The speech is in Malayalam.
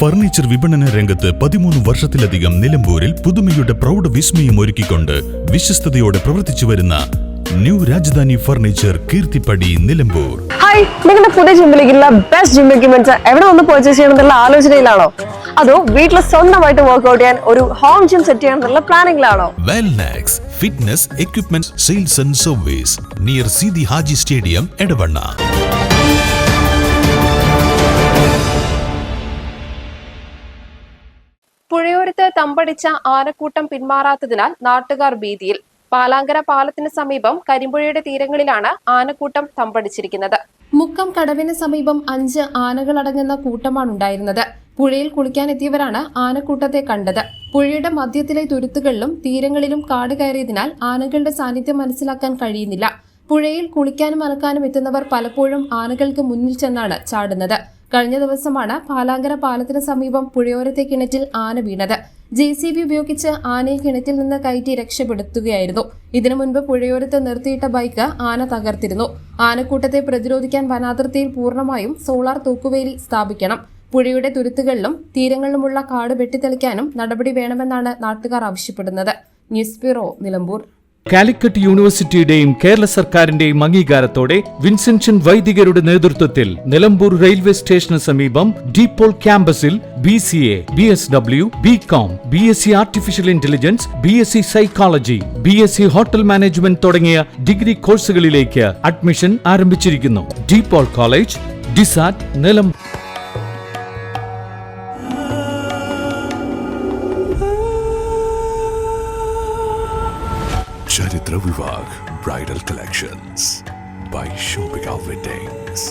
ഫർണിച്ചർ വിപണന രംഗത്ത് 13 വർഷത്തിലധികം നിലമ്പൂരിൽ പുതുമയുടെ പ്രൗഢ വിസ്മയം ഒരുക്കിക്കൊണ്ട് വിശ്വസ്തയോടെ പ്രവർത്തിച്ചു വരുന്ന new Rajadhani furniture Keerthipadi Nilambur. Hi, നിങ്ങളുടെ പുതിയ ജിമ്മിലേക്കുള്ള ബെസ്റ്റ് ജിം എക്യുപ്മെന്റ്സ് എവിടെ ഒന്ന് പർച്ചേസ് ചെയ്യണമെന്നുള്ള ആലോചനയിലാണോ? അതോ വീട്ടിൽ സ്വന്തമായിട്ട് വർക്ക്ഔട്ട് ചെയ്യാൻ ഒരു ഹോം ജിം സെറ്റ് ചെയ്യാനുള്ള പ്ലാനിംഗിലാണോ? Wellnex fitness equipment sales and service near Seethi Haji stadium Edavanna. പുഴയോരത്ത് തമ്പടിച്ച ആനക്കൂട്ടം പിന്മാറാത്തതിനാൽ നാട്ടുകാർ ഭീതിയിൽ. പാലാങ്കര പാലത്തിന് സമീപം കരിമ്പുഴയുടെ തീരങ്ങളിലാണ് ആനക്കൂട്ടം തമ്പടിച്ചിരിക്കുന്നത്. മുക്കം കടവിന് സമീപം 5 ആനകളടങ്ങുന്ന കൂട്ടമാണുണ്ടായിരുന്നത്. പുഴയിൽ കുളിക്കാനെത്തിയവരാണ് ആനക്കൂട്ടത്തെ കണ്ടത്. പുഴയുടെ മധ്യത്തിലെ തുരുത്തുകളിലും തീരങ്ങളിലും കാട് കയറിയതിനാൽ ആനകളുടെ സാന്നിധ്യം മനസ്സിലാക്കാൻ കഴിയുന്നില്ല. പുഴയിൽ കുളിക്കാനും അലക്കാനും എത്തുന്നവർ പലപ്പോഴും ആനകൾക്ക് മുന്നിൽ ചെന്നാണ് ചാടുന്നത്. കഴിഞ്ഞ ദിവസമാണ് പാലാങ്കര പാലത്തിന് സമീപം പുഴയോരത്തെ കിണറ്റിൽ ആന വീണത്. JCB ഉപയോഗിച്ച് ആനയെ കിണറ്റിൽ നിന്ന് കയറ്റി രക്ഷപ്പെടുത്തുകയായിരുന്നു. ഇതിനു മുൻപ് പുഴയോരത്ത് നിർത്തിയിട്ട ബൈക്ക് ആന തകർത്തിരുന്നു. ആനക്കൂട്ടത്തെ പ്രതിരോധിക്കാൻ വനാതിർത്തിയിൽ പൂർണ്ണമായും സോളാർ തൂക്കുവേലി സ്ഥാപിക്കണം. പുഴയുടെ തുരുത്തുകളിലും തീരങ്ങളിലുമുള്ള കാട് വെട്ടിത്തെളിക്കാനും നടപടി വേണമെന്നാണ് നാട്ടുകാർ ആവശ്യപ്പെടുന്നത്. News bureau, Nilambur. കാലിക്കറ്റ് യൂണിവേഴ്സിറ്റിയുടെയും കേരള സർക്കാരിന്റെയും അംഗീകാരത്തോടെ വിൻസെൻഷൻ വൈദികരുടെ നേതൃത്വത്തിൽ നിലമ്പൂർ റെയിൽവേ സ്റ്റേഷന് സമീപം ഡീപോൾ ക്യാമ്പസിൽ BCA, BSW, BCom, BSc artificial intelligence, BSc psychology, BSc hotel management തുടങ്ങിയ ഡിഗ്രി കോഴ്സുകളിലേക്ക് അഡ്മിഷൻ ആരംഭിച്ചിരിക്കുന്നു. ഡീപോൾ കോളേജ്, ഡിസാറ്റ്, Nilambur. Charitra Vivag Bridal Collections by Shobhika Weddings.